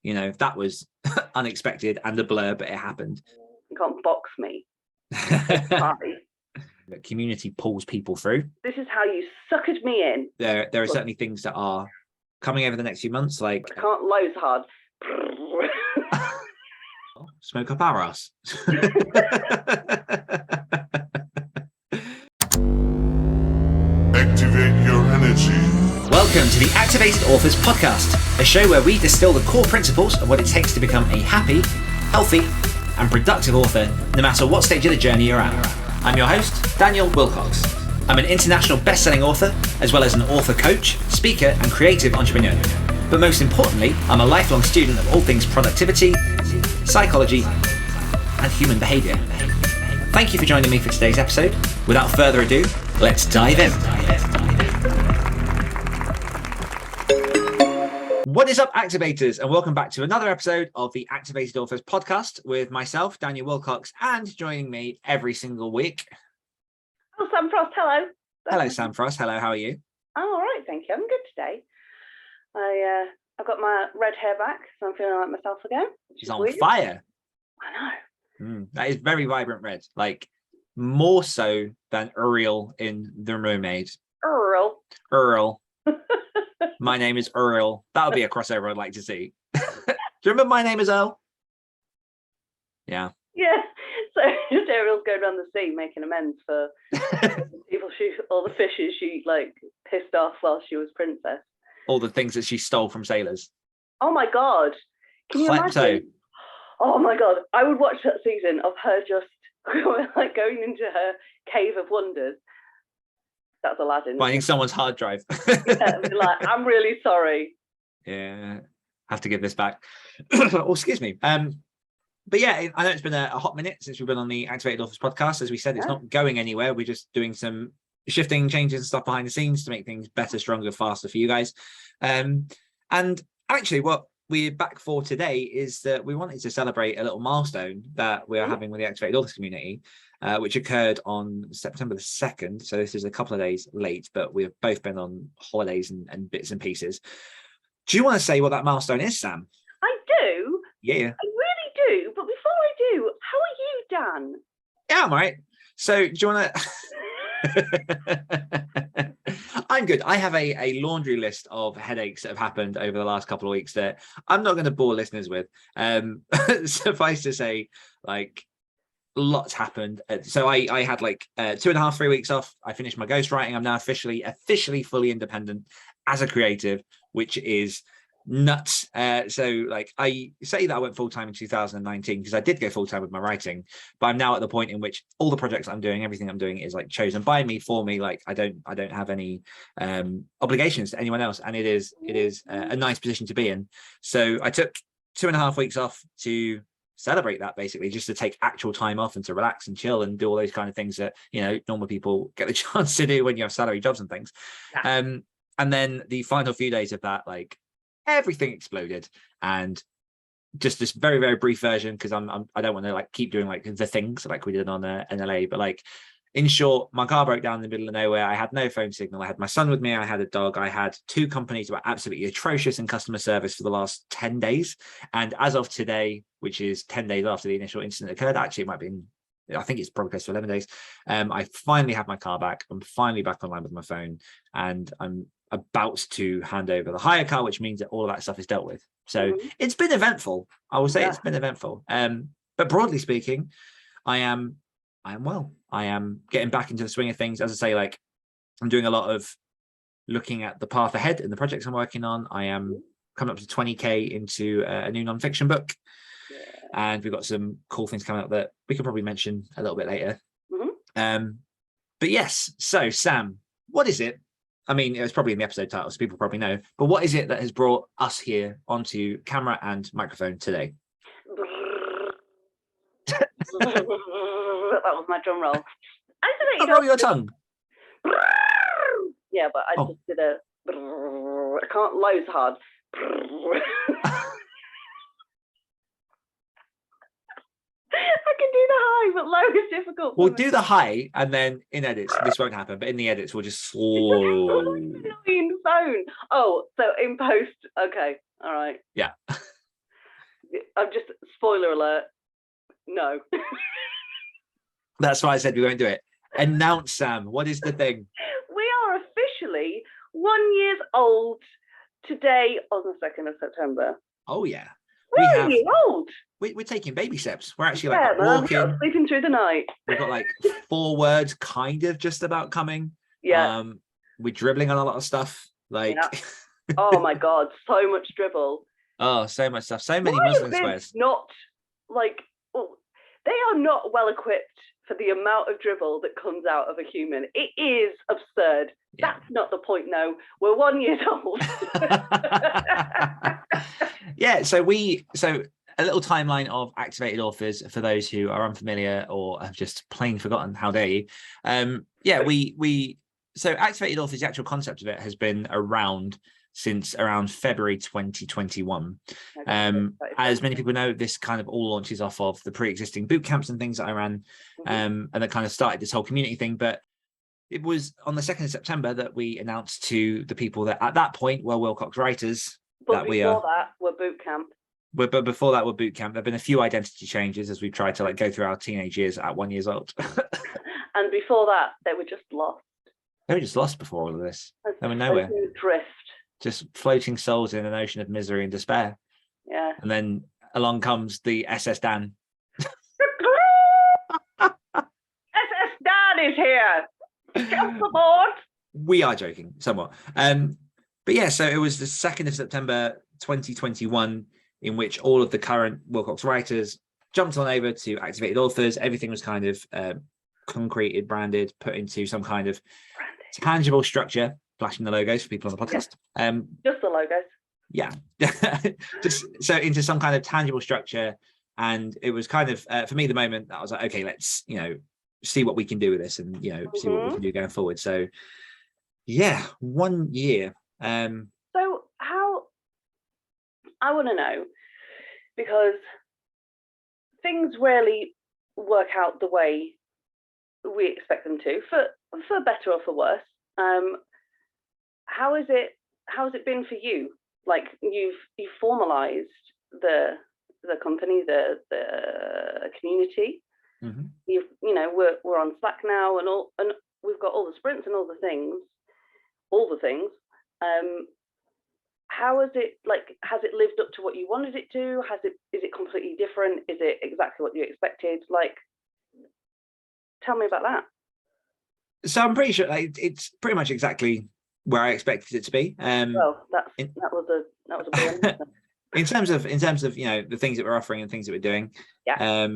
You know, that was unexpected and a blur, but it happened. You can't box me. Hi. The community pulls people through. This is how you suckered me in. There are certainly things that are coming over the next few months, like I can't load hard. smoke up our ass. Activate your energy. Welcome to the Activated Authors Podcast, a show where we distill the core principles of what it takes to become a happy, healthy, and productive author, no matter what stage of the journey you're at. I'm your host, Daniel Willcocks. I'm an international best-selling author, as well as an author coach, speaker, and creative entrepreneur. But most importantly, I'm a lifelong student of all things productivity, psychology, and human behavior. Thank you for joining me for today's episode. Without further ado, let's dive in. What is up, Activators, and welcome back to another episode of the Activated Authors Podcast with myself, Daniel Willcocks, and joining me every single week. Oh, Sam Frost, hello. Hello, Sam Frost. Hello, how are you? I'm all right, thank you. I'm good today. I've got my red hair back, so I'm feeling like myself again. She's on fire. I know. That is very vibrant red, like more so than Uriel in The Mermaid. Earl. My name is Earl. That would be a crossover I'd like to see. Do you remember My Name is Earl? Yeah. Yeah. So Ariel's going around the sea making amends for people all the fishes she like pissed off while she was princess. All the things that she stole from sailors. Oh my God. Can you imagine? Oh my God. I would watch that season of her just like going into her cave of wonders. That's Aladdin. Finding someone's hard drive. Yeah, like, I'm really sorry. Yeah. Have to give this back. Oh, excuse me. But yeah, I know it's been a hot minute since we've been on the Activated Authors Podcast. As we said, it's not going anywhere. We're just doing some shifting, changes and stuff behind the scenes to make things better, stronger, faster for you guys. And actually what we're back for today is that we wanted to celebrate a little milestone that we are having with the Activated Authors community, which occurred on September the 2nd. So this is a couple of days late, but we've both been on holidays and bits and pieces. Do you want to say what that milestone is, Sam? I do. Yeah. I really do. But before I do, how are you, Dan? Yeah, I'm all right. So do you want to... I'm good. I have a laundry list of headaches that have happened over the last couple of weeks that I'm not going to bore listeners with. Suffice to say, like, lots happened. So I had like 2.5-3 weeks off. I finished my ghostwriting. I'm now officially fully independent as a creative, which is nuts. So like I say that I went full-time in 2019 because I did go full-time with my writing, but I'm now at the point in which all the projects I'm doing, everything I'm doing is like chosen by me, for me. Like I don't have any obligations to anyone else, and it is a nice position to be in. So I took 2.5 weeks off to celebrate that, basically, just to take actual time off and to relax and chill and do all those kind of things that, you know, normal people get the chance to do when you have salary jobs and things. And then the final few days of that, like, everything exploded. And just this very, very brief version, because I don't want to like keep doing like the things like we did on NLA, but like, in short, my car broke down in the middle of nowhere. I had no phone signal. I had my son with me. I had a dog. I had 2 companies that were absolutely atrocious in customer service for the last 10 days. And as of today, which is 10 days after the initial incident occurred, actually it might be, I think it's probably close to 11 days. I finally have my car back. I'm finally back online with my phone, and I'm about to hand over the hire car, which means that all of that stuff is dealt with. So it's been eventful. I will say it's been eventful. But broadly speaking, I am well. I am getting back into the swing of things. As I say, like, I'm doing a lot of looking at the path ahead in the projects I'm working on. I am coming up to 20k into a new nonfiction book. And we've got some cool things coming up that we can probably mention a little bit later. But yes, so Sam, what is it? I mean, it was probably in the episode title, so people probably know. But what is it that has brought us here onto camera and microphone today? That was my drum roll. Roll your tongue. Yeah, but I just did a... I can't load hard. I can do the high, but low is difficult. We'll do the high, and then in edits, this won't happen, but in the edits, we'll just slow. Annoying phone. Oh, so in post, okay, all right. Yeah. I'm just, spoiler alert, no. That's why I said we won't do it. Announce, Sam. What is the thing? We are officially 1 year old today on the 2nd of September. Oh yeah. We're 1 year old. We're taking baby steps. We're actually man, walking. Sleeping through the night. We've got like 4 words kind of just about coming. Yeah. We're dribbling on a lot of stuff. Like, yeah. Oh my God, so much dribble. Oh, so much stuff. So many Muslim swears. Not like, well, they are not well equipped for the amount of dribble that comes out of a human. It is absurd. Yeah. That's not the point. No, we're 1 year old. Yeah. So a little timeline of activated authors for those who are unfamiliar or have just plain forgotten. How dare you? So activated authors, the actual concept of it has been around since around February 2021. As many people know, this kind of all launches off of the pre-existing boot camps and things that I ran, and that kind of started this whole community thing. But it was on the 2nd of September that we announced to the people that at that point were Willcocks writers. But before that, we're boot camp. But before that, we're boot camp. There have been a few identity changes as we've tried to go through our teenage years at 1 year old. And before that, they were just lost. They were just lost before all of this. They were nowhere. Drift. Just floating souls in an ocean of misery and despair. Yeah. And then along comes the SS Dan. SS Dan is here. Jump aboard. We are joking somewhat. But yeah, so it was the 2nd of September 2021 in which all of the current Willcocks writers jumped on over to activated authors. Everything was kind of concreted, branded, put into some kind of tangible structure. Flashing the logos for people on the podcast. Yeah. Just the logos. Yeah. Just so into some kind of tangible structure. And it was kind of, for me, the moment that I was like, okay, let's, see what we can do with this and, see what we can do going forward. So yeah, 1 year. So how, I want to know, because things rarely work out the way we expect them to, for better or for worse. How has it been for you? Like you've formalized the company, the community. We're on Slack now and we've got all the sprints and all the things. How has it has it lived up to what you wanted it to? Is it completely different? Is it exactly what you expected? Tell me about that. So I'm pretty sure it's pretty much exactly where I expected it to be. Well, that was a brilliant in terms of the things that we're offering and things that we're doing. Yeah.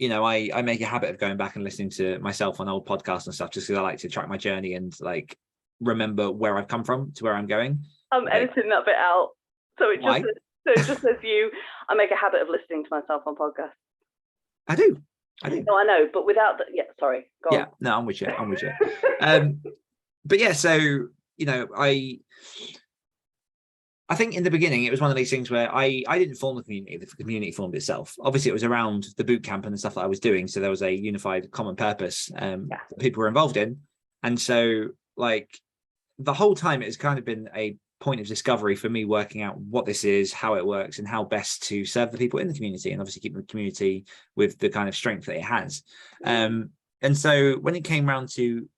I make a habit of going back and listening to myself on old podcasts and stuff just because I like to track my journey and remember where I've come from to where I'm going. I'm editing that bit out. So it just says you. I make a habit of listening to myself on podcasts. I do. No, I know, but without that, yeah. Sorry. Go on. No, I'm with you. But yeah, so I think in the beginning it was one of these things where I didn't form the community. The community formed itself. Obviously, it was around the boot camp and the stuff that I was doing. So there was a unified common purpose that people were involved in, and so the whole time it has kind of been a point of discovery for me, working out what this is, how it works, and how best to serve the people in the community, and obviously keep the community with the kind of strength that it has. And so when it came around to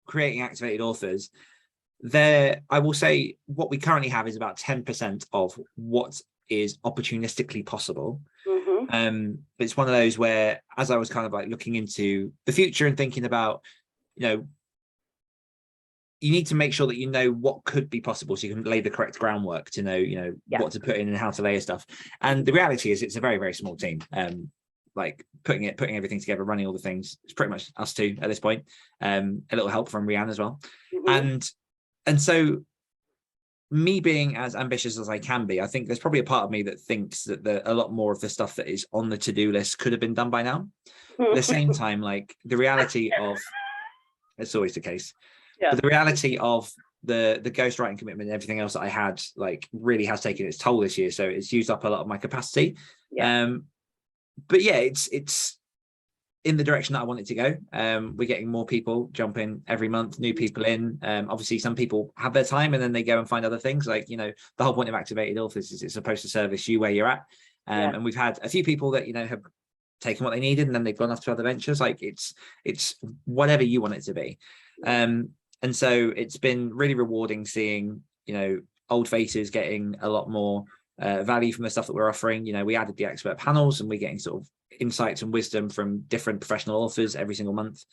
creating activated authors, I will say what we currently have is about 10% of what is opportunistically possible. It's one of those where, as I was kind of looking into the future and thinking about, you need to make sure that you know what could be possible so you can lay the correct groundwork to know, what to put in and how to layer stuff. And the reality is it's a very, very small team. Putting everything together, running all the things, it's pretty much us two at this point. A little help from Rianne as well. And so me being as ambitious as I can be, I think there's probably a part of me that thinks that a lot more of the stuff that is on the to-do list could have been done by now. At the same time, the reality of, it's always the case. But the reality of the ghostwriting commitment and everything else that I had really has taken its toll this year. So it's used up a lot of my capacity. But yeah, it's in the direction that I want it to go. We're getting more people jumping every month, new people in. Obviously, some people have their time and then they go and find other things. The whole point of activated authors is it's supposed to service you where you're at. And we've had a few people that, you know, have taken what they needed and then they've gone off to other ventures. Like it's whatever you want it to be. And so it's been really rewarding seeing, you know, old faces getting a lot more value from the stuff that we're offering. You know, we added the expert panels and we're getting sort of insights and wisdom from different professional authors every single month.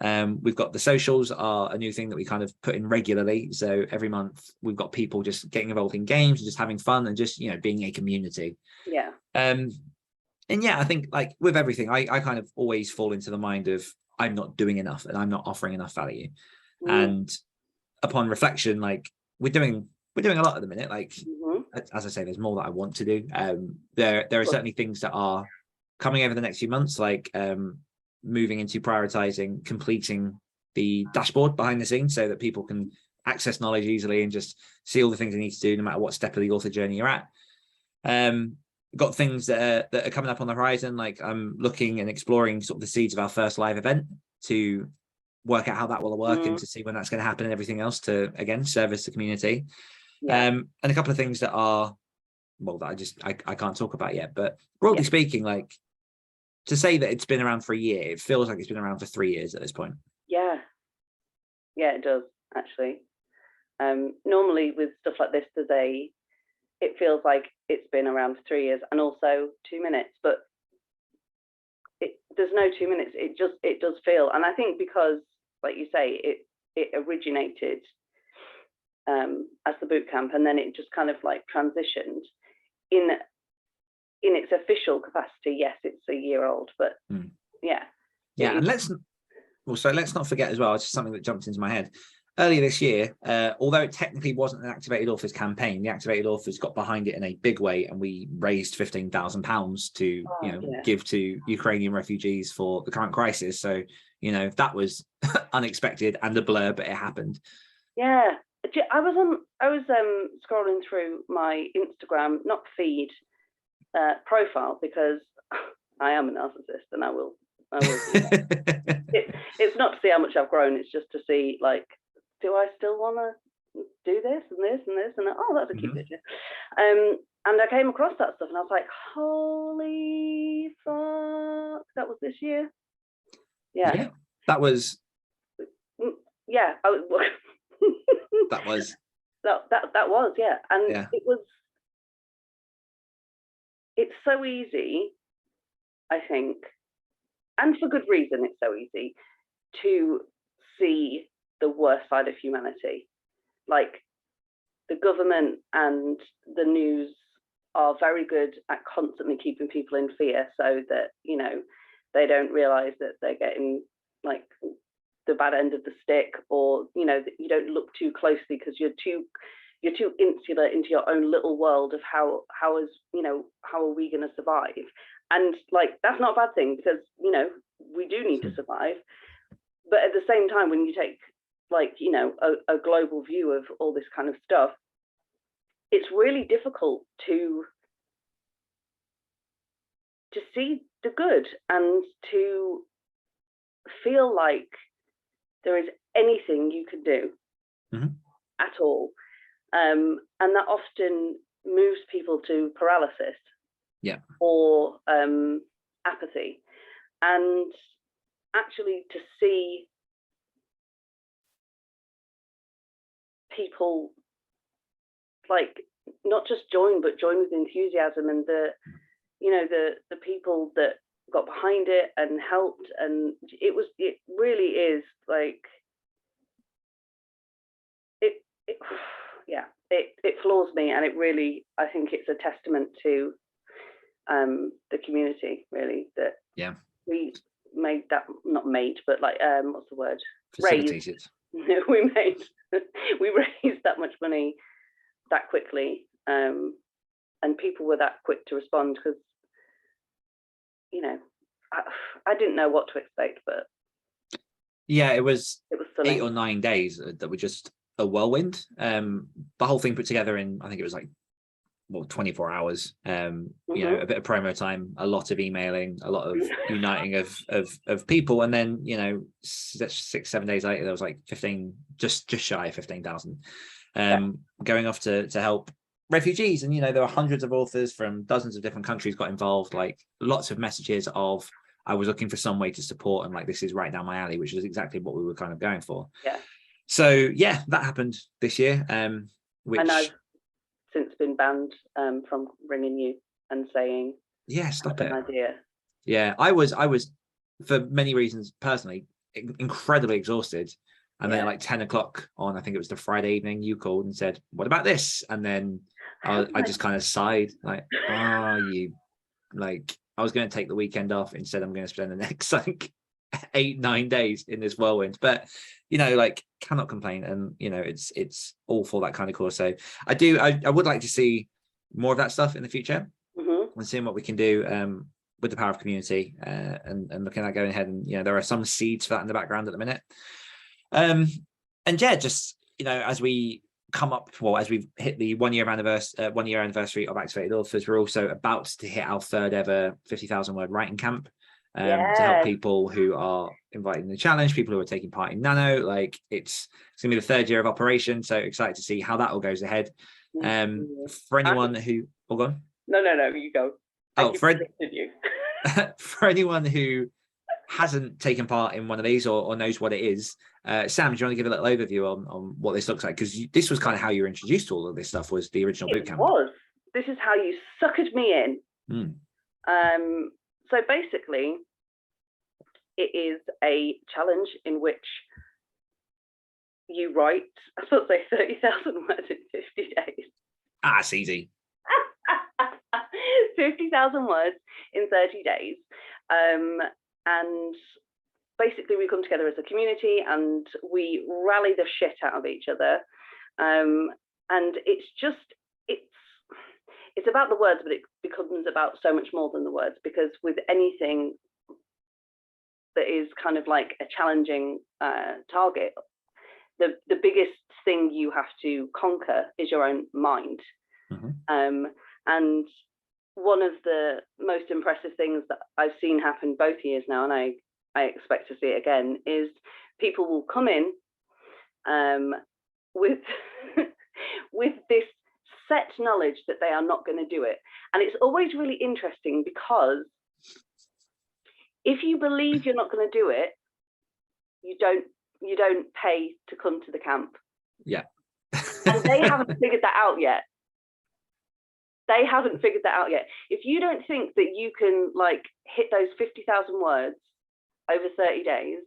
We've got the socials are a new thing that we kind of put in regularly. So every month we've got people just getting involved in games and just having fun and just, you know, being a community. Yeah. And yeah, I think like with everything, I kind of always fall into the mind of I'm not doing enough and I'm not offering enough value. And upon reflection, like we're doing a lot at the minute. Like as I say, there's more that I want to do. There are certainly things that are coming over the next few months, like moving into prioritizing completing the dashboard behind the scenes so that people can access knowledge easily and just see all the things they need to do no matter what step of the author journey you're at. Got things that are coming up on the horizon, like I'm looking and exploring sort of the seeds of our first live event to work out how that will work and to see when that's going to happen and everything else to, again, service the community. And a couple of things that are, well, that I can't talk about yet, but broadly speaking, like to say that it's been around for a year, it feels like it's been around for 3 years at this point. Yeah, it does actually. Normally with stuff like this, it feels like it's been around for 3 years and also 2 minutes, but there's no 2 minutes. It does feel, and I think because, like you say, it originated as the bootcamp, and then it just kind of like transitioned in its official capacity. Yes, it's a year old, but yeah. And let's not forget as well, it's just something that jumped into my head. Earlier this year, although it technically wasn't an Activated Authors campaign, the Activated Authors got behind it in a big way, and we raised £15,000 to give to Ukrainian refugees for the current crisis. So, you know, that was unexpected and a blur, but it happened. Yeah, I was scrolling through my Instagram, not feed, profile, because I am a narcissist and I will do that. It's not to see how much I've grown, it's just to see, like, do I still want to do this and this and this? And oh, that's a cute picture. And I came across that stuff and I was like, holy fuck, that was this year. Yeah, that was. Yeah, that was. Yeah, and it was. It's so easy, I think, and for good reason. It's so easy to see the worst side of humanity. Like, the government and the news are very good at constantly keeping people in fear so that, you know, they don't realize that they're getting like the bad end of the stick, or, you know, that you don't look too closely because you're too insular into your own little world of how are we going to survive? And like, that's not a bad thing, because, you know, we do need to survive. But at the same time, when you take, like, you know, a global view of all this kind of stuff, it's really difficult to see the good and to feel like there is anything you can do at all. And that often moves people to paralysis or apathy. And actually to see people, like, not just join, but join with enthusiasm, and the people that got behind it and helped, and it really is like it floors me, and it really, I think it's a testament to the community, really, that we made that, not made, but like what's the word, facilitated. we raised that much money that quickly, and people were that quick to respond, because, you know, I didn't know what to expect, but it was stunning. 8 or 9 days that were just a whirlwind. The whole thing put together in, I think it was like 24 hours. You know, a bit of promo time, a lot of emailing, a lot of uniting of people, and then, you know, 6-7 days later there was like 15, just shy of 15,000 going off to help refugees, and there were hundreds of authors from dozens of different countries got involved, like lots of messages of I was looking for some way to support, and like this is right down my alley, which is exactly what we were kind of going for. So yeah, that happened this year, which, and I've since been banned from ringing you and saying stop it. Idea. I was for many reasons personally incredibly exhausted. And then at like 10 o'clock on, I think it was the Friday evening, you called and said, what about this? And then I just kind of sighed, like, I was going to take the weekend off. Instead, I'm going to spend the next like 8-9 days in this whirlwind. But, like, cannot complain. And, it's all for that kind of course. So I would like to see more of that stuff in the future, and seeing what we can do with the power of community, and looking at going ahead. And, there are some seeds for that in the background at the minute. And yeah, just as we come up, as we've hit the 1 year anniversary of Activated Authors, we're also about to hit our third ever 50,000 word writing camp, to help people who are inviting the challenge, people who are taking part in Nano. Like it's gonna be the third year of operation, so excited to see how that all goes ahead. For anyone who no, you go. For anyone who hasn't taken part in one of these or knows what it is, Sam, do you want to give a little overview on what this looks like? Because this was kind of how you were introduced to all of this stuff, was the original bootcamp. This is how you suckered me in. So basically, it is a challenge in which you write, I was supposed to say 30,000 words in 50 days. It's easy. 50,000 words in 30 days. And basically we come together as a community and we rally the shit out of each other. And it's about the words, but it becomes about so much more than the words, because with anything that is kind of like a challenging target, the biggest thing you have to conquer is your own mind. And one of the most impressive things that I've seen happen both years now, and I expect to see it again, is people will come in with with this set knowledge that they are not going to do it. And it's always really interesting, because if you believe you're not going to do it, you don't pay to come to the camp. And they haven't figured that out yet. If you don't think that you can like hit those 50,000 words over 30 days,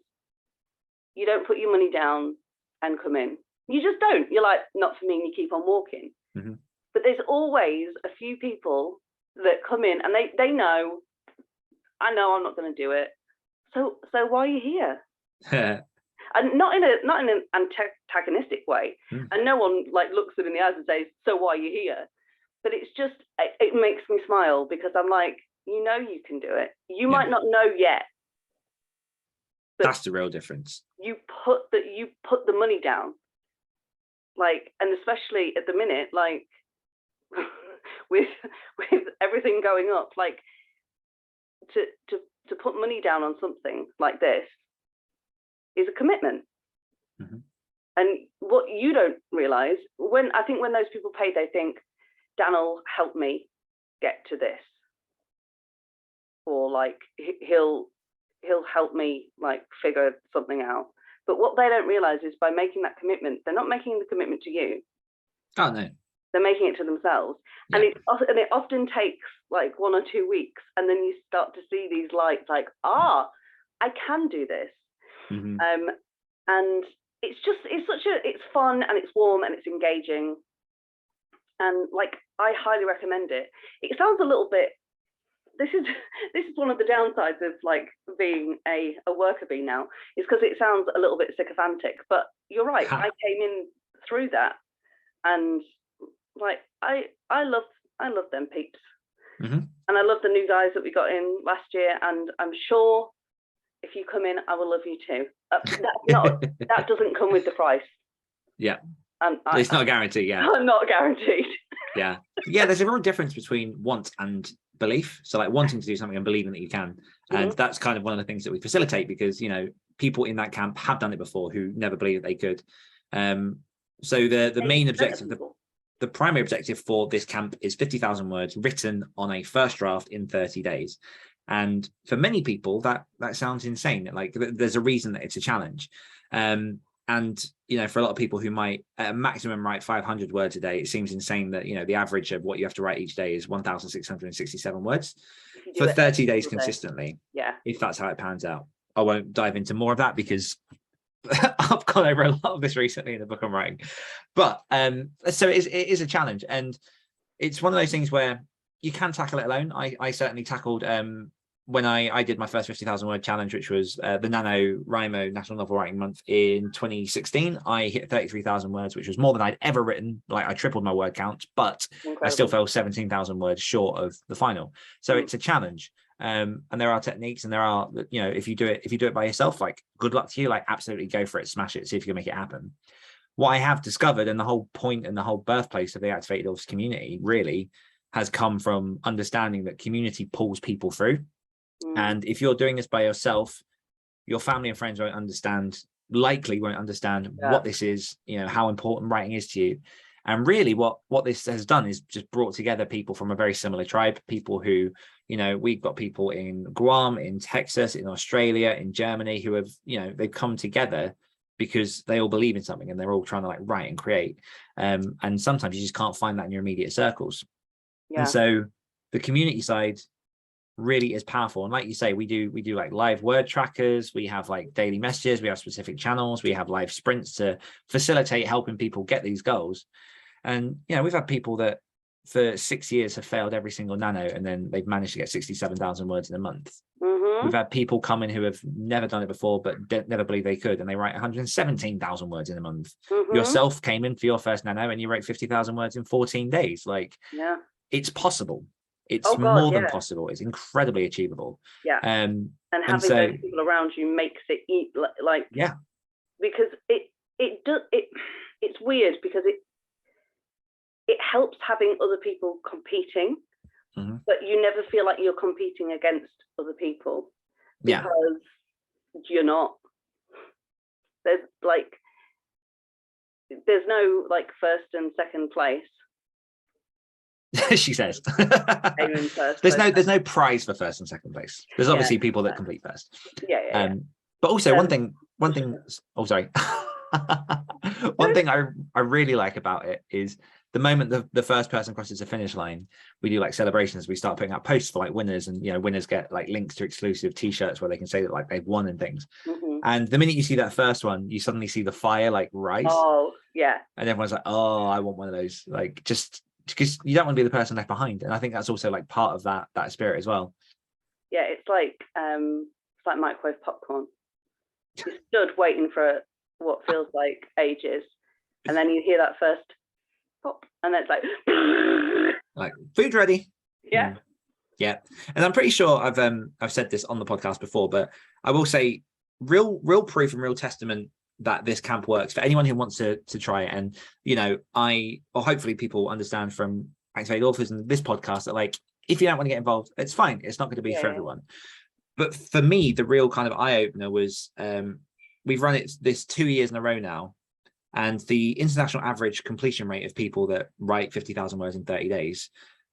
you don't put your money down and come in. You just don't. You're like, not for me, and you keep on walking. But there's always a few people that come in and they know, I know I'm not going to do it. So why are you here? And not in an antagonistic way. And no one like looks them in the eyes and says, so why are you here? But it's just, it makes me smile, because I'm like, you can do it. You might not know yet. But that's the real difference. You put the money down. Like, and especially at the minute, like with everything going up, like to put money down on something like this is a commitment. And what you don't realize, when those people pay, they think, Dan will help me get to this, or like he'll help me like figure something out. But what they don't realize is, by making that commitment, they're not making the commitment to you. Oh no, they're making it to themselves. And it often takes like 1 or 2 weeks, and then you start to see these lights, like, I can do this. And it's fun, and it's warm, and it's engaging. And like, I highly recommend it. It sounds a little bit, this is one of the downsides of like being a worker bee now, is because it sounds a little bit sycophantic, but you're right. I came in through that, and like, I love them peeps. And I love the new guys that we got in last year, and I'm sure if you come in, I will love you too. That doesn't come with the price. It's not a guarantee. I'm not guaranteed. There's a real difference between want and belief. So like wanting to do something and believing that you can, and that's kind of one of the things that we facilitate, because people in that camp have done it before who never believed they could. So the main objective the primary objective for this camp is 50,000 words written on a first draft in 30 days. And for many people, that sounds insane. Like, there's a reason that it's a challenge. And, you know, for a lot of people who might at a maximum write 500 words a day, it seems insane that, you know, the average of what you have to write each day is 1,667 words for 30 days consistently. Yeah. If that's how it pans out. I won't dive into more of that because I've gone over a lot of this recently in the book I'm writing. But so it is a challenge. And it's one of those things where you can tackle it alone. I certainly tackled when I did my first 50,000 word challenge, which was the NaNoWriMo National Novel Writing Month in 2016. I hit 33,000 words, which was more than I'd ever written. Like, I tripled my word count, but incredible. I still fell 17,000 words short of the final. So it's a challenge. And there are techniques, and there are, you know, if you do it by yourself, like, good luck to you. Like, absolutely go for it, smash it, see if you can make it happen. What I have discovered, and the whole point and the whole birthplace of the Activated Authors community really has come from understanding that community pulls people through. And if you're doing this by yourself, your family and friends likely won't understand what this is, you know, how important writing is to you. And really what this has done is just brought together people from a very similar tribe, people who, you know, we've got people in Guam, in Texas, in Australia, in Germany, who have, you know, they've come together because they all believe in something and they're all trying to, like, write and create. And sometimes you just can't find that in your immediate circles. And so the community side really is powerful. And like you say, we do like live word trackers, we have like daily messages, we have specific channels, we have live sprints to facilitate helping people get these goals. And, you know, we've had people that for 6 years have failed every single nano, and then they've managed to get 67,000 words in a month. We've had people come in who have never done it before, but never believed they could, and they write 117,000 words in a month. Yourself came in for your first nano and you wrote 50,000 words in 14 days. Like, it's possible. It's more than possible. It's incredibly achievable. And having those people around you makes it like because it's weird because it helps having other people competing, but you never feel like you're competing against other people because you're not. There's no like first and second place. She says there's no prize for first and second place. There's obviously people that complete first. But also one thing oh sorry one thing I really like about it is the moment the first person crosses the finish line, we do like celebrations. We start putting out posts for like winners, and, you know, winners get like links to exclusive t-shirts where they can say that like they've won and things. And the minute you see that first one, you suddenly see the fire like rise. And everyone's like, oh, I want one of those. Like, just because you don't want to be the person left behind. And I think that's also like part of that spirit as well. It's like microwave popcorn. You stood waiting for what feels like ages, and then you hear that first pop, and then it's like food ready. And I'm pretty sure I've said this on the podcast before, but I will say real proof and real testament that this camp works for anyone who wants to try it. And, you know, hopefully people understand from Activated Authors and this podcast that, like, if you don't want to get involved, it's fine. It's not going to be for everyone. But for me, the real kind of eye-opener was we've run this 2 years in a row now, and the international average completion rate of people that write 50,000 words in 30 days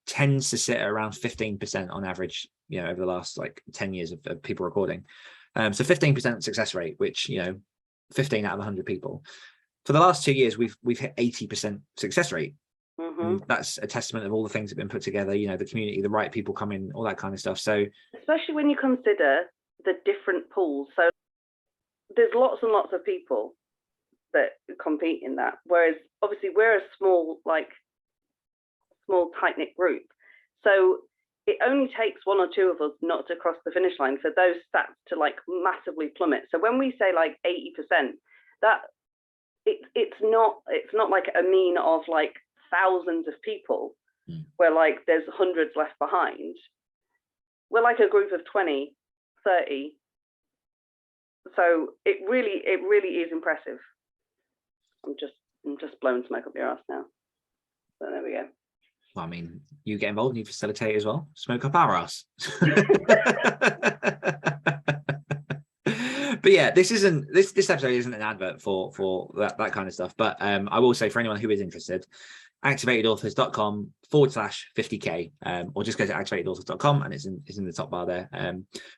tends to sit at around 15% on average, you know, over the last like 10 years of people recording. So 15% success rate, which, you know, 15 out of 100 people. For the last 2 years, we've hit 80% success rate. That's a testament of all the things that have been put together, you know, the community, the right people come in, all that kind of stuff. So especially when you consider the different pools, so there's lots and lots of people that compete in that, whereas obviously we're a small tight-knit group, so it only takes one or two of us not to cross the finish line for those stats to like massively plummet. So when we say like 80%, that it's not like a mean of like thousands of people where like there's hundreds left behind. We're like a group of 20, 30. So it really is impressive. I'm just blowing smoke up your ass now. So there we go. Well, I mean, you get involved and you facilitate as well. Smoke up our ass. But yeah, this episode isn't an advert for that kind of stuff. But I will say, for anyone who is interested, activatedauthors.com/50k, or just go to activatedauthors.com and it's in the top bar there.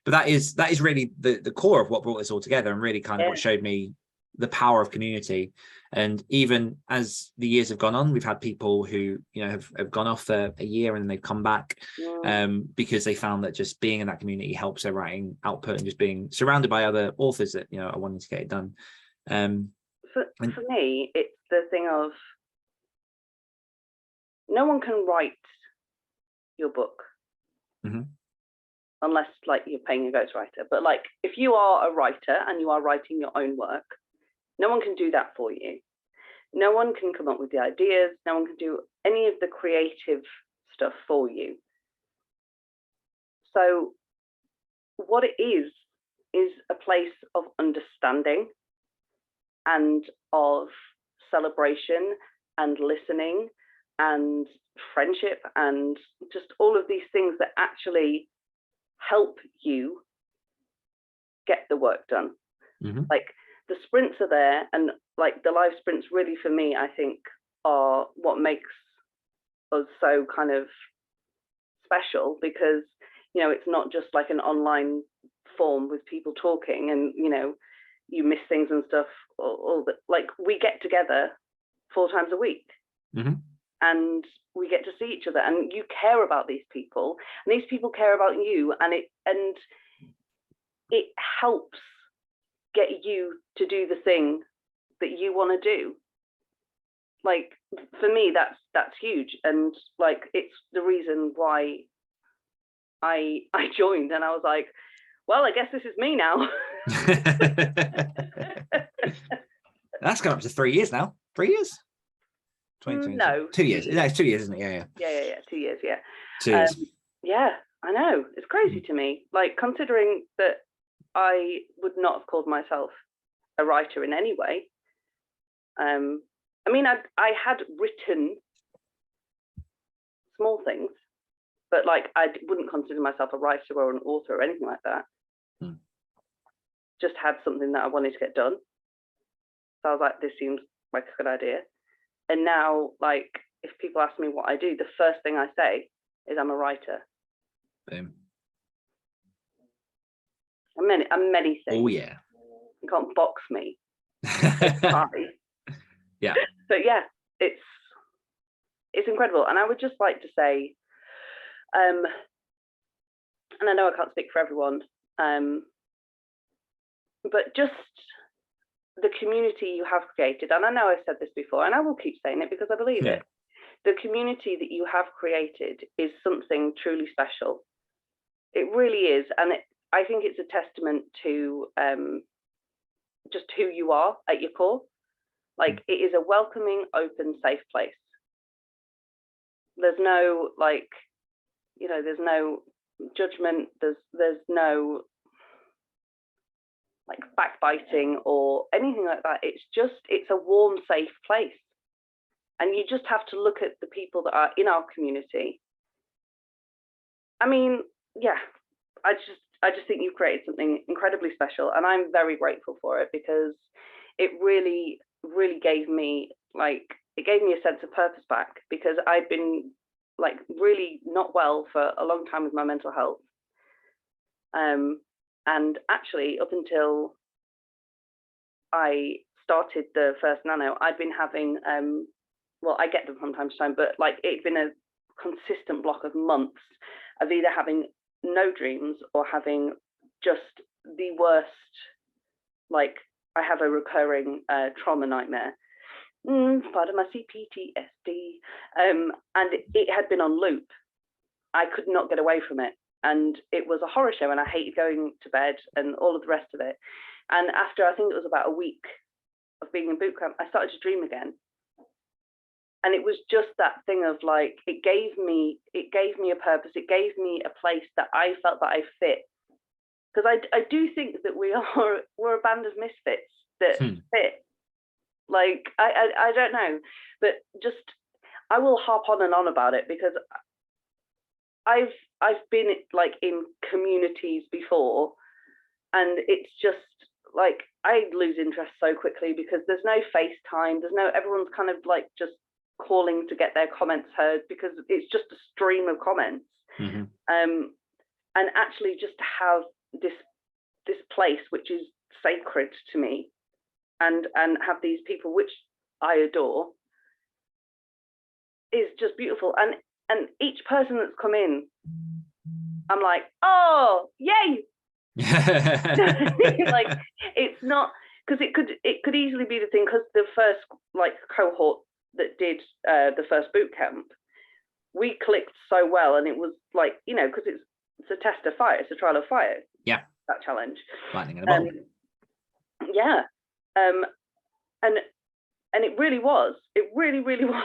But that is really the core of what brought this all together, and really kind of what showed me the power of community. And even as the years have gone on, we've had people who, you know, have gone off for a year and then they've come back because they found that just being in that community helps their writing output, and just being surrounded by other authors that, you know, are wanting to get it done. For me, it's the thing of, no one can write your book unless, like, you're paying a ghostwriter. But, like, if you are a writer and you are writing your own work, no one can do that for you. No one can come up with the ideas. No one can do any of the creative stuff for you. So what it is a place of understanding and of celebration and listening and friendship and just all of these things that actually help you get the work done. Like, the sprints are there, and like the live sprints really, for me, I think, are what makes us so kind of special, because, you know, it's not just like an online form with people talking and, you know, you miss things and stuff, all that. Like, we get together 4 times a week and we get to see each other, and you care about these people and these people care about you, and it helps get you to do the thing that you want to do. Like, for me, that's huge. And like, it's the reason why I joined, and I was like, well, I guess this is me now. That's gone up to 3 years now. 3 years? No, 2 years. No, it's 2 years, isn't it? Yeah. 2 years. Yeah. 2 years. Yeah, I know. It's crazy to me. Like, considering that I would not have called myself a writer in any way. I mean, I had written small things, but like, I wouldn't consider myself a writer or an author or anything like that. Just had something that I wanted to get done. So I was like, this seems like a good idea. And now, like, if people ask me what I do, the first thing I say is I'm a writer. Boom. I'm many things. Oh yeah. You can't box me. Yeah. But yeah, it's incredible. And I would just like to say, and I know I can't speak for everyone, but just the community you have created, and I know I've said this before, and I will keep saying it because I believe it. The community that you have created is something truly special. It really is. And I think it's a testament to just who you are at your core. Like, it is a welcoming, open, safe place. There's no, like, you know, there's no judgment. There's no like backbiting or anything like that. It's a warm, safe place. And you just have to look at the people that are in our community. I mean, yeah, I just think you've created something incredibly special, and I'm very grateful for it, because it really, really gave me a sense of purpose back, because I've been like really not well for a long time with my mental health. And actually, up until I started the first Nano, I'd been having, well, I get them from time to time, but like, it'd been a consistent block of months of either having no dreams or having just the worst, like, I have a recurring trauma nightmare, part of my CPTSD, and it had been on loop. I could not get away from it, and it was a horror show, and I hated going to bed and all of the rest of it. And after, I think it was about a week of being in boot camp, I started to dream again. And it was just that thing of like, it gave me a purpose. It gave me a place that I felt that I fit. Because I do think that we're a band of misfits that fit. Like, I don't know, but just, I will hop on and on about it, because I've been like in communities before, and it's just like, I lose interest so quickly, because there's no FaceTime, everyone's kind of like just calling to get their comments heard, because it's just a stream of comments. Mm-hmm. And actually just to have this place which is sacred to me, and have these people which I adore, is just beautiful. And each person that's come in, I'm like, oh, yay. Like, it's not, because it could easily be the thing, because the first like cohort that did the first boot camp, we clicked so well, and it was like, you know, because it's a test of fire, it's a trial of fire. Yeah, that challenge. Lightning in a bottle. Yeah, and it really was. It really, really was.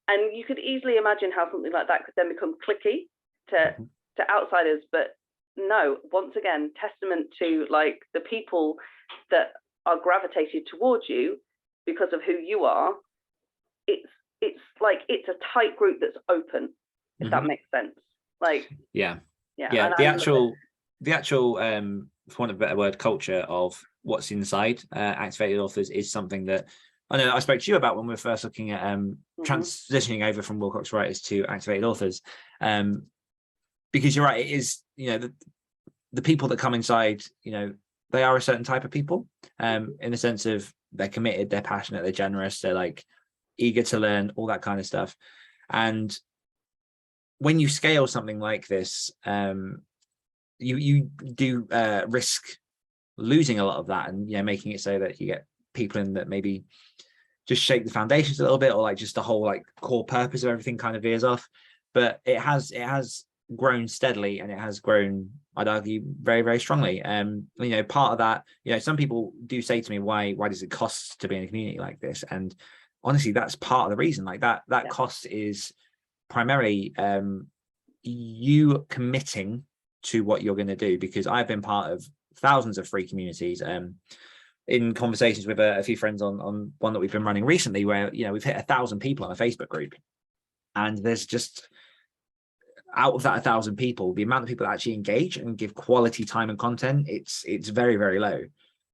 And you could easily imagine how something like that could then become cliquey to outsiders, but no. Once again, testament to like the people that are gravitated towards you because of who you are. It's like it's a tight group that's open, if that makes sense. Like yeah. The actual for want of a better word, culture of what's inside activated authors is something that I know I spoke to you about when we were first looking at transitioning over from Willcocks writers to activated authors, because you're right, it is, you know, the people that come inside, you know, they are a certain type of people, in the sense of they're committed, they're passionate, they're generous, they're like eager to learn, all that kind of stuff. And when you scale something like this, you do risk losing a lot of that, and, you know, making it so that you get people in that maybe just shake the foundations a little bit, or like just the whole like core purpose of everything kind of veers off. But it has grown steadily, and it has grown, I'd argue, very, very strongly. You know, part of that, you know, some people do say to me, why does it cost to be in a community like this? And honestly, that's part of the reason. Like that cost is primarily you committing to what you're going to do, because I've been part of thousands of free communities, in conversations with a few friends on one that we've been running recently, where, you know, we've hit 1,000 people on a Facebook group, and there's just, out of that 1,000 people, the amount of people that actually engage and give quality time and content, it's very, very low.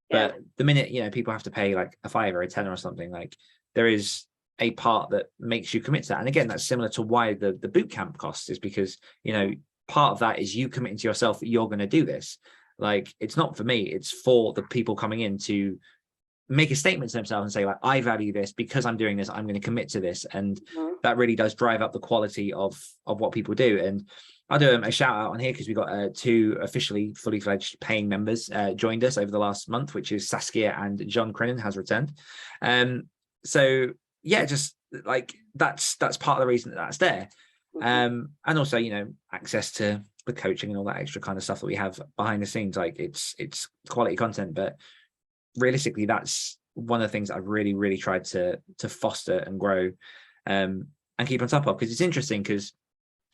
But the minute, you know, people have to pay like a $5 or a $10 or something, like there is a part that makes you commit to that. And again, that's similar to why the boot camp costs, is because, you know, part of that is you committing to yourself that you're going to do this. Like, it's not for me, it's for the people coming in to make a statement to themselves and say, like, I value this, because I'm doing this, I'm going to commit to this. And that really does drive up the quality of what people do. And I'll do a shout out on here, because we got 2 officially fully fledged paying members joined us over the last month, which is Saskia and John Crinnan has returned. So yeah, just like that's part of the reason that's there. And also, you know, access to the coaching and all that extra kind of stuff that we have behind the scenes. Like it's quality content, but realistically, that's one of the things I've really, really tried to foster and grow, and keep on top of. Because it's interesting, because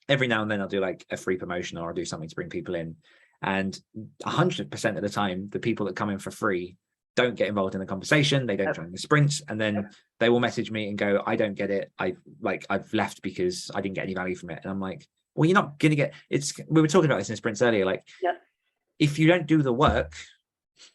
every now and then I'll do like a free promotion, or I'll do something to bring people in, and 100% of the time, the people that come in for free don't get involved in the conversation, they don't join the sprints, and then they will message me and go, I don't get it, I've left because I didn't get any value from it. And I'm like, well, you're not gonna get, we were talking about this in sprints earlier, like if you don't do the work,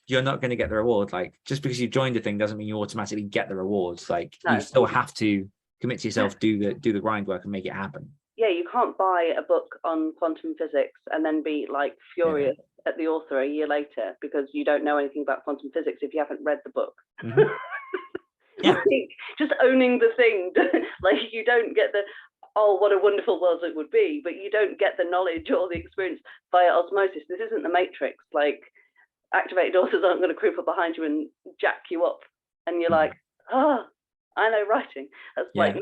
you're not going to get the reward. Like, just because you joined a thing doesn't mean you automatically get the rewards. Like, you still have to commit to yourself, do the grind work, and make it happen. Yeah, you can't buy a book on quantum physics and then be like furious at the author a year later because you don't know anything about quantum physics if you haven't read the book. Like, just owning the thing, like, you don't get the, oh, what a wonderful world it would be, but you don't get the knowledge or the experience via osmosis. This isn't the Matrix. Like, activated authors aren't going to creep up behind you and jack you up, and you're like, oh, I know writing. That's like,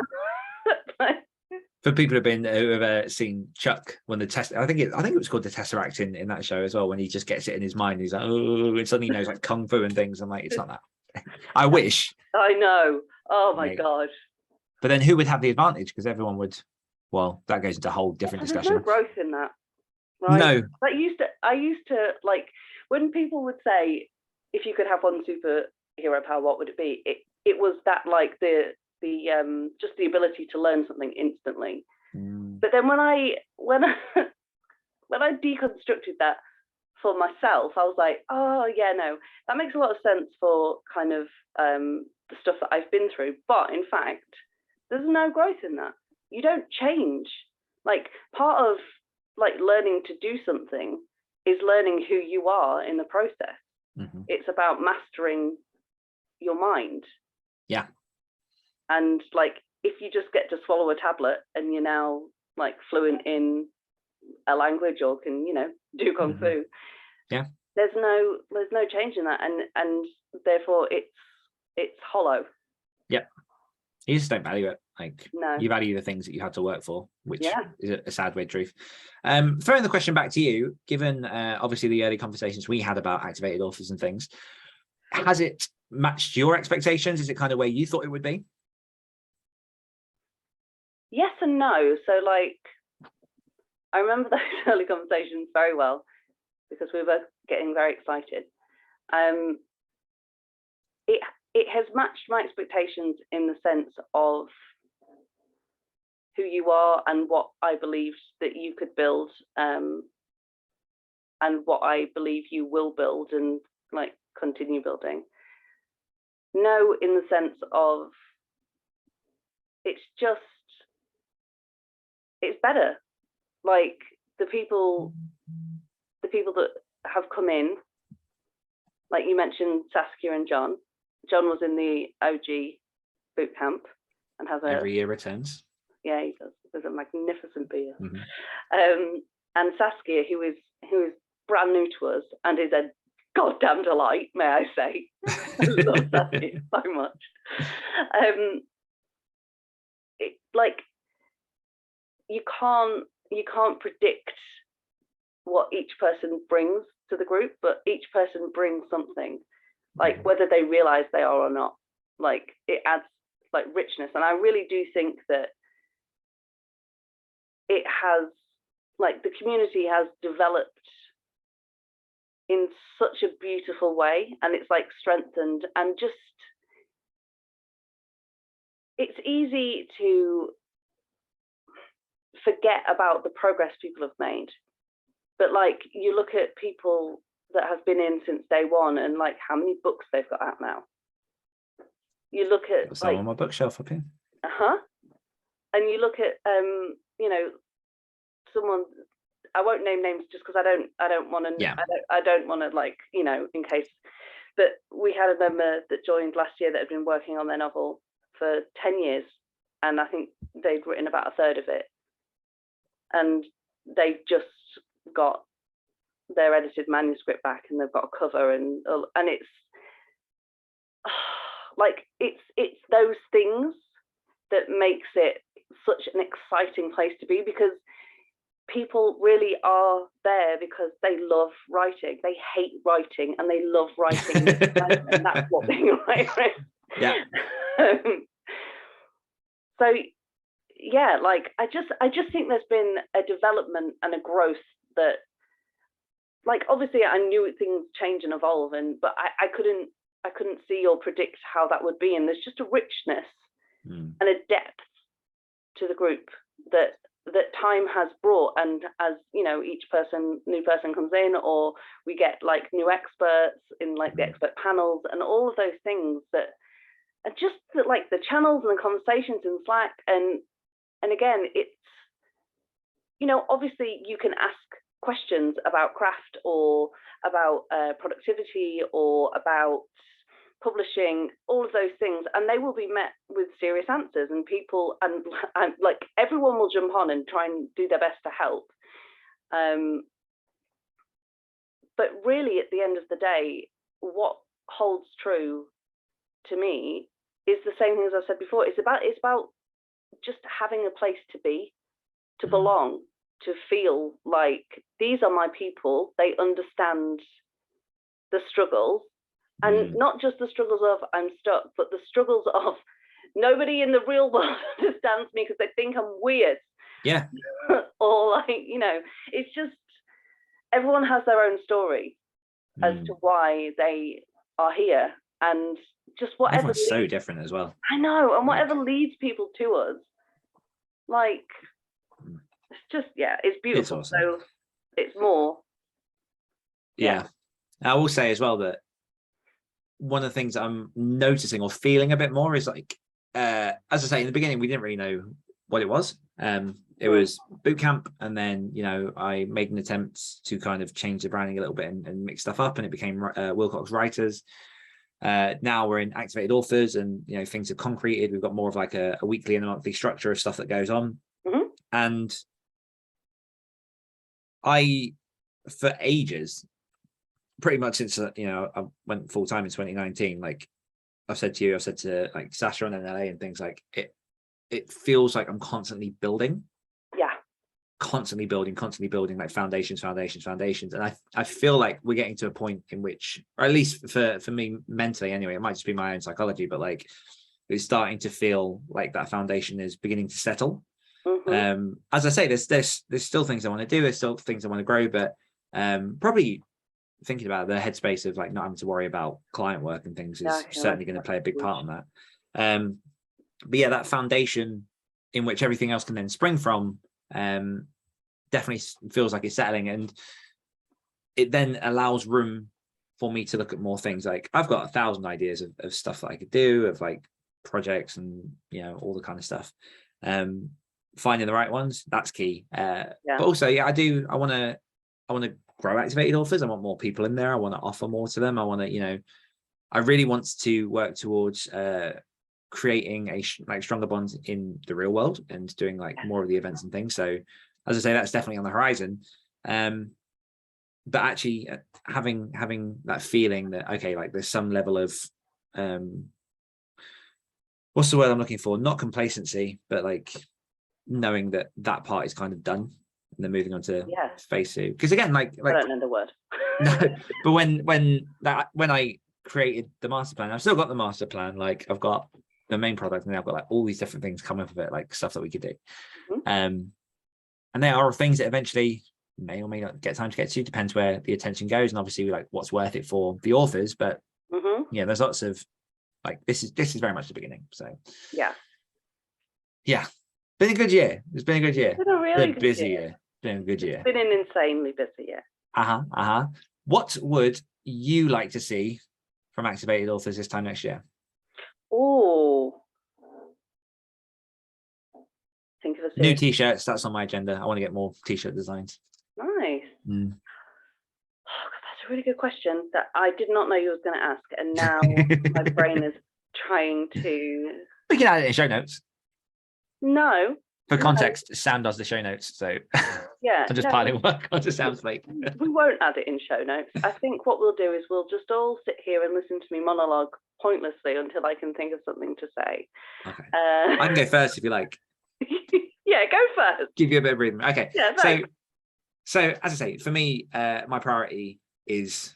for people who have seen Chuck, when the test, I think it was called the Tesseract in that show as well, when he just gets it in his mind, he's like, oh, and suddenly he knows like kung fu and things. I'm like, it's not that. I wish. I know. Oh my god. But then who would have the advantage? Because everyone would. Well, that goes into a whole different discussion. There's no growth in that, right? No. Like, I used to like, when people would say, if you could have one superhero power, what would it be? It was that, like, the just the ability to learn something instantly. But then when I deconstructed that for myself, I was like, oh yeah, no, that makes a lot of sense for kind of the stuff that I've been through. But in fact, There's no growth in that. You don't change. Like, part of like learning to do something is learning who you are in the process. It's about mastering your mind. Yeah. And like, if you just get to swallow a tablet and you're now like fluent in a language or can, you know, do kung fu, yeah, there's no change in that, and therefore it's hollow. Yeah, you just don't value it. Like, no, you value the things that you had to work for, which is a sad weird truth. Throwing the question back to you, given obviously the early conversations we had about activated authors and things, has it matched your expectations? Is it kind of where you thought it would be? Yes and no. So like, I remember those early conversations very well because we were getting very excited. It has matched my expectations in the sense of who you are and what I believed that you could build, and what I believe you will build and like continue building. No, in the sense of it's better. Like, the people that have come in, like you mentioned Saskia and John. John was in the OG boot camp and has every year returns. Yeah, he does. There's a magnificent beard. And Saskia, who is brand new to us and is a goddamn delight, may I say. I love Saskia so much. Like, you can't predict what each person brings to the group, but each person brings something, like whether they realize they are or not. Like, it adds like richness, and I really do think that it has, like, the community has developed in such a beautiful way, and it's like strengthened, and just it's easy to forget about the progress people have made. But like, you look at people that have been in since day one and like how many books they've got out now. You look at some on my bookshelf up here. And you look at you know, someone, I won't name names just because I don't want to I don't want to, like, you know, in case, but we had a member that joined last year that had been working on their novel for 10 years, and I think they'd written about a third of it, and they've just got their edited manuscript back and they've got a cover, and it's like, it's those things that makes it such an exciting place to be, because people really are there because they love writing. They hate writing and they love writing, and that's what being a writer is. Yeah. So yeah, like, I just think there's been a development and a growth that, like, obviously I knew things change and evolve, but I couldn't see or predict how that would be, and there's just a richness and a depth to the group that time has brought. And as you know, each new person comes in, or we get like new experts in like the expert panels and all of those things, that are just like the channels and the conversations in Slack, and again, it's, you know, obviously you can ask questions about craft or about productivity or about publishing, all of those things, and they will be met with serious answers, and people and like everyone will jump on and try and do their best to help. But really, at the end of the day, what holds true to me is the same thing as I said before. It's about just having a place to be, to belong, to feel like these are my people. They understand the struggles. And not just the struggles of I'm stuck, but the struggles of nobody in the real world understands me because they think I'm weird. Yeah. Or like, you know, it's just, everyone has their own story as to why they are here, and just whatever. Everyone's so different as well. I know, and whatever leads people to us, like, it's just, yeah, it's beautiful. It's awesome. So it's more. Yeah. I will say as well that one of the things I'm noticing or feeling a bit more is like as I say, in the beginning, we didn't really know what it was. It was boot camp, and then I made an attempt to kind of change the branding a little bit and mix stuff up, and it became Willcocks Writers. Now we're in activated authors, and things have concreted. We've got more of like a weekly and a monthly structure of stuff that goes on. And I, for ages, pretty much since I went full time in 2019, like I've said to you, I've said to like Sasha and LA and things, like it feels like I'm constantly building. Constantly building, like foundations. And I feel like we're getting to a point in which, or at least for me mentally anyway, it might just be my own psychology, but like it's starting to feel like that foundation is beginning to settle. As I say, there's still things I want to do, there's still things I want to grow, but probably thinking about the headspace of like not having to worry about client work and things is certainly going to play a big part on that. But yeah, that foundation in which everything else can then spring from definitely feels like it's settling, and it then allows room for me to look at more things. Like I've got 1,000 ideas of stuff that I could do, of like projects and all the kind of stuff. Finding the right ones, that's key. But also I want to grow activated authors. I want more people in there. I want to offer more to them. I want to I really want to work towards creating a stronger bond in the real world and doing like more of the events and things. So as I say, that's definitely on the horizon. But actually having that feeling that, okay, like there's some level of what's the word I'm looking for? Not complacency, but like knowing that part is kind of done and then moving on to phase 2. Because again, like I don't know the word. No, but when I created the master plan, I've still got the master plan. Like I've got the main product, and I've got like all these different things coming up of it, like stuff that we could do. And there are things that eventually may or may not get time to get to, depends where the attention goes, and obviously like what's worth it for the authors. But there's lots of like this is very much the beginning. So been a good year. It's been a good year. It's been a really busy year. It's been a good year. It's been an insanely busy year. What would you like to see from activated authors this time next year? Think of a new t-shirts. That's on my agenda. I want to get more t-shirt designs. Nice. Oh God, that's a really good question that I did not know you was going to ask, and now my brain is trying to. We can add it in show notes. No. For context, Sam does the show notes, so I'm just piling work onto Sam's plate. We won't add it in show notes. I think what we'll do is we'll just all sit here and listen to me monologue pointlessly until I can think of something to say. Okay. I can go first if you like. Yeah, go first. Give you a bit of breathing. Okay. Yeah, so as I say, for me, my priority is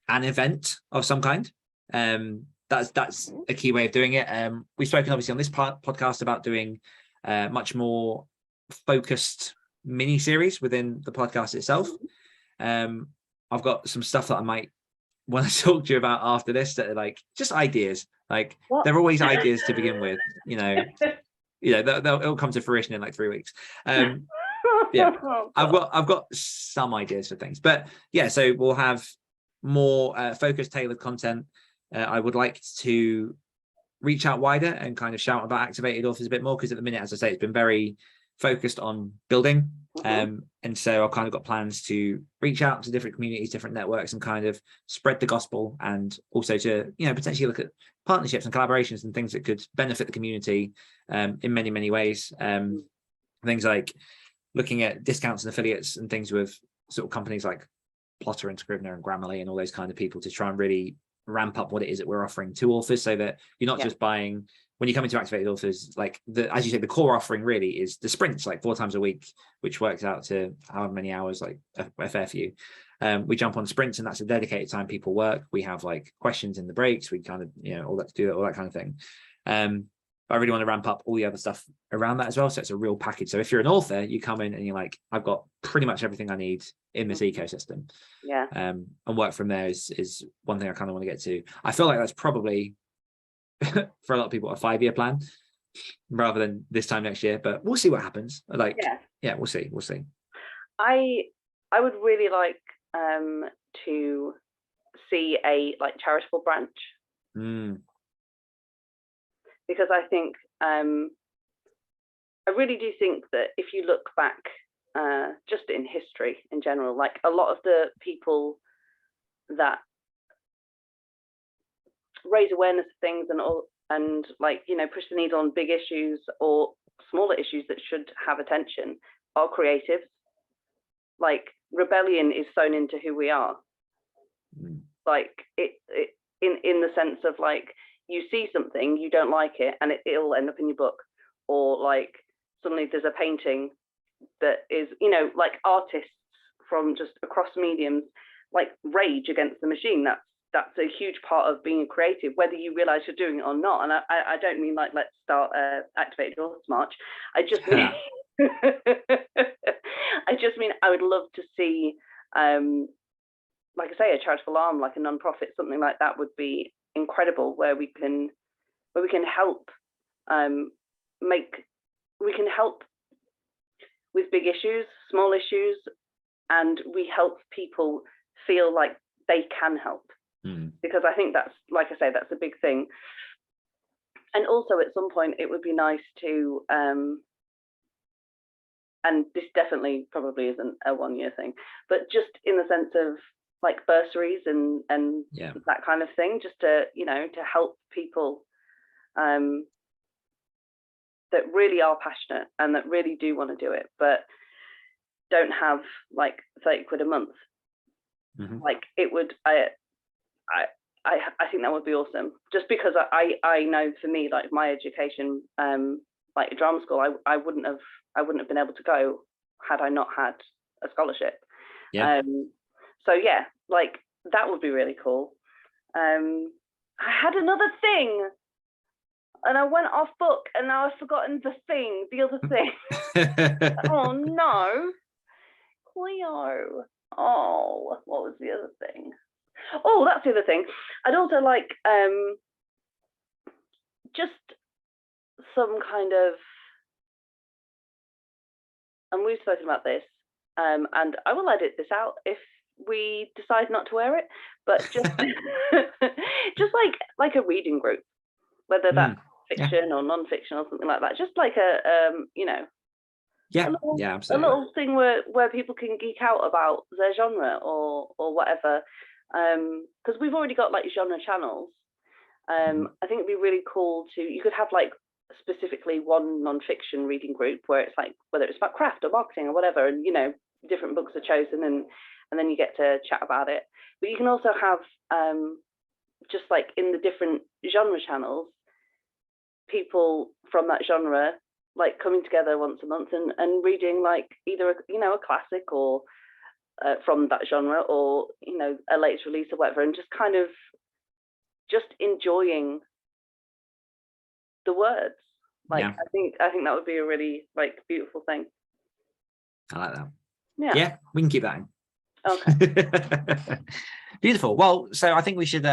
an event of some kind. That's a key way of doing it. We've spoken obviously on this podcast about doing much more focused mini series within the podcast itself. I've got some stuff that I might want to talk to you about after this that are like just ideas. Like they're always ideas to begin with, it'll come to fruition in like 3 weeks. I've got some ideas for things, but so we'll have more focused, tailored content. I would like to reach out wider and kind of shout about activated authors a bit more, because at the minute, as I say, it's been very focused on building. And so I've kind of got plans to reach out to different communities, different networks, and kind of spread the gospel, and also to potentially look at partnerships and collaborations and things that could benefit the community in many, many ways. Things like looking at discounts and affiliates and things with sort of companies like Plotter and Scrivener and Grammarly and all those kind of people, to try and really ramp up what it is that we're offering to authors, so that you're not just buying. When you come into activated authors, like as you say, the core offering really is the sprints, like 4 times a week, which works out to however many hours, like a fair few. We jump on sprints, and that's a dedicated time people work. We have like questions in the breaks. We kind of, all that kind of thing. I really want to ramp up all the other stuff around that as well. So it's a real package. So if you're an author, you come in and you're like, I've got pretty much everything I need in this ecosystem. And work from there is one thing I kind of want to get to. I feel like that's probably for a lot of people a 5-year plan rather than this time next year, but we'll see what happens. We'll see. I would really like to see a charitable branch. because I think I really do think that if you look back just in history in general, like a lot of the people that raise awareness of things and like, you know, push the needle on big issues or smaller issues that should have attention are creatives. Like rebellion is sewn into who we are. Like it in the sense of like, you see something, you don't like it, and it'll end up in your book. Or like suddenly there's a painting that is, you know, like artists from just across mediums like rage against the machine. That's a huge part of being a creative, whether you realize you're doing it or not. And I don't mean like, let's start Activate Your March. I just mean I just mean I would love to see like I say, a charitable arm, like a non-profit, something like that would be incredible, where we can help we can help with big issues, small issues, and we help people feel like they can help. Because I think that's, like I say, that's a big thing. And also at some point it would be nice to and this definitely probably isn't a 1 year thing, but just in the sense of like bursaries and that kind of thing, just to, you know, to help people that really are passionate and that really do want to do it, but don't have like 30 quid a month. Like it would, I think that would be awesome, just because I know for me, like my education, like drama school, I wouldn't have been able to go had I not had a scholarship. So yeah, like that would be really cool. I had another thing and I went off book and now I've forgotten the other thing. Oh no, Cleo. Oh, what was the other thing? Oh, that's the other thing. I'd also like just some kind of, and we've spoken about this, and I will edit this out if we decide not to wear it, but just just like a reading group, whether that's fiction or non-fiction or something like that, just like a you know, absolutely. A little thing where people can geek out about their genre or whatever, because we've already got like genre channels. I think it'd be really cool you could have like specifically one non-fiction reading group where it's like, whether it's about craft or marketing or whatever, and you know, different books are chosen and then you get to chat about it. But you can also have just like in the different genre channels, people from that genre like coming together once a month and reading like either a classic or from that genre, or you know, a latest release or whatever, and just kind of just enjoying the words. Like I think that would be a really like beautiful thing. I like that. Yeah, we can keep that in. Okay. Beautiful. Well, so I think we should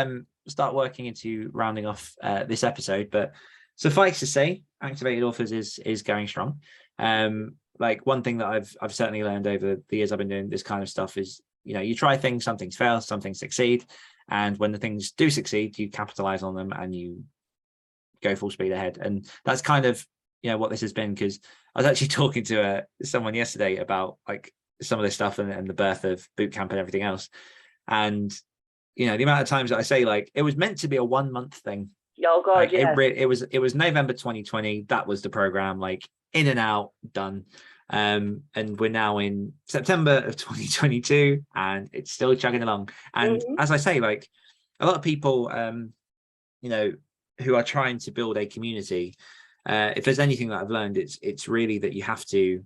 start working into rounding off this episode, but suffice to say, Activated Authors is going strong. Like one thing that I've certainly learned over the years I've been doing this kind of stuff is, you know, you try things, some things fail, some things succeed, and when the things do succeed, you capitalize on them and you go full speed ahead. And that's kind of, you know, what this has been, because I was actually talking to someone yesterday about like some of this stuff and the birth of boot camp and everything else, and you know, the amount of times that I say like it was meant to be a 1 month thing. Oh god, like, yeah. It was November 2020. That was the program, like in and out, done. And we're now in September of 2022 and it's still chugging along. And as I say, like a lot of people you know, who are trying to build a community, if there's anything that I've learned, it's really that you have to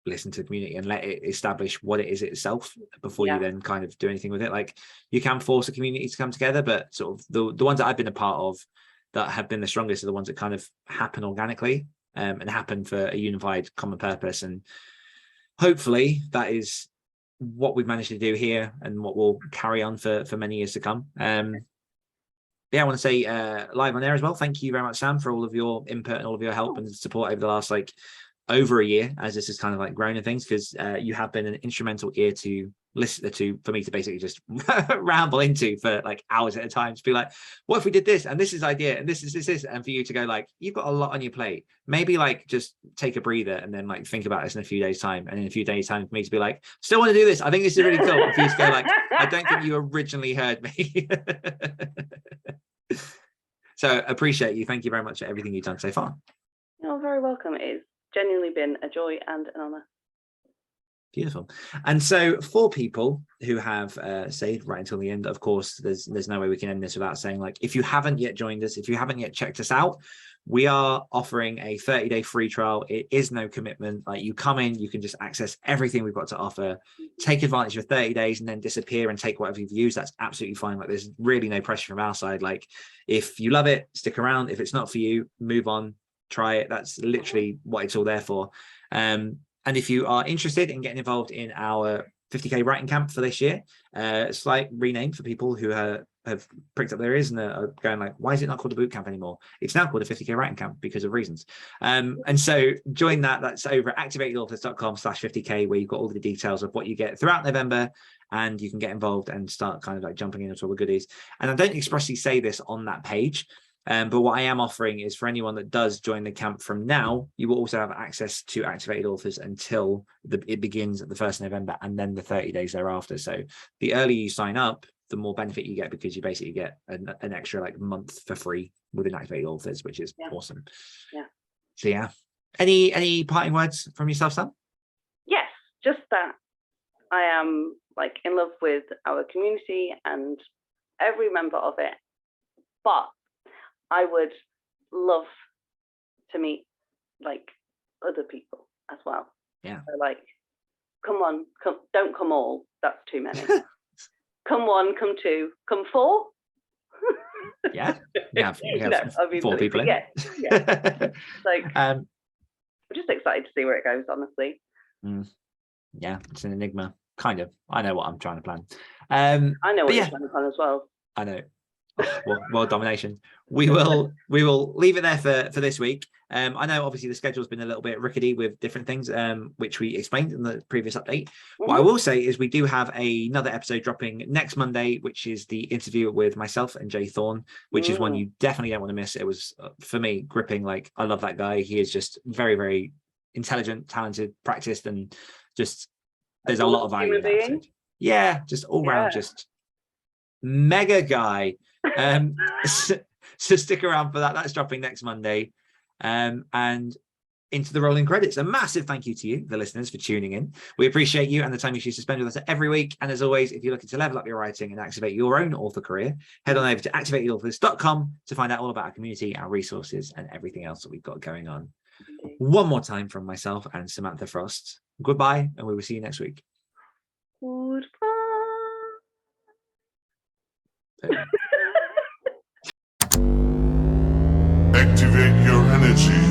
listen to the community and let it establish what it is itself before you then kind of do anything with it. Like you can force a community to come together, but sort of the ones that I've been a part of that have been the strongest are the ones that kind of happen organically and happen for a unified common purpose. And hopefully that is what we've managed to do here and what we'll carry on for many years to come. I want to say live on air as well, thank you very much, Sam, for all of your input and all of your help and support over the last like over a year, as this is kind of like grown and things, because you have been an instrumental ear to listen to for me to basically just ramble into for like hours at a time, to be like, what if we did this, and this is idea, and this is this, and for you to go like, you've got a lot on your plate, maybe like just take a breather and then like think about this in a few days time, and in a few days time for me to be like, still want to do this, I think this is really cool, and for you to go like, I don't think you originally heard me. So appreciate you, thank you very much for everything you've done so far. You're very welcome. It's genuinely been a joy and an honor. Beautiful. And so for people who have stayed right until the end, of course, there's no way we can end this without saying, like, if you haven't yet joined us, if you haven't yet checked us out, we are offering a 30-day free trial. It is no commitment. Like, you come in, you can just access everything we've got to offer, take advantage of 30 days and then disappear and take whatever you've used. That's absolutely fine. Like, there's really no pressure from our side. Like, if you love it, stick around. If it's not for you, move on, try it. That's literally what it's all there for. And if you are interested in getting involved in our 50K writing camp for this year, slight rename for people who have pricked up their ears and are going like, why is it not called a boot camp anymore? It's now called a 50K writing camp because of reasons. And so join that. That's over at activatedauthors.com/50K, where you've got all the details of what you get throughout November, and you can get involved and start kind of like jumping into all the goodies. And I don't expressly say this on that page, but what I am offering is for anyone that does join the camp from now, you will also have access to Activated Authors until it begins at the 1st of November, and then the 30 days thereafter. So the earlier you sign up, the more benefit you get, because you basically get an extra like month for free within Activated Authors, which is awesome. Yeah. So yeah, any parting words from yourself, Sam? Yes, just that I am like in love with our community and every member of it, but I would love to meet like other people as well. Yeah. So, like, come on, don't come all. That's too many. Come one, come two, come four. Yeah. Yeah. No, 4 people in. Yeah. Like, I'm just excited to see where it goes, honestly. Yeah, it's an enigma. Kind of. I know what I'm trying to plan. I know what you're trying to plan as well. I know. World domination. We will leave it there for this week. I know obviously the schedule's been a little bit rickety with different things, which we explained in the previous update. What I will say is we do have another episode dropping next Monday, which is the interview with myself and Jay Thorne, which is one you definitely don't want to miss. It was, for me, gripping. Like, I love that guy. He is just very, very intelligent, talented, practiced, and just there's a lot of value in that episode. Yeah, just all round, just mega guy. So stick around for that. That's dropping next Monday. And into the rolling credits. A massive thank you to you, the listeners, for tuning in. We appreciate you and the time you choose to spend with us every week. And as always, if you're looking to level up your writing and activate your own author career, head on over to activatedauthors.com to find out all about our community, our resources, and everything else that we've got going on. One more time from myself and Samantha Frost. Goodbye, and we will see you next week. Goodbye. Activate your energy.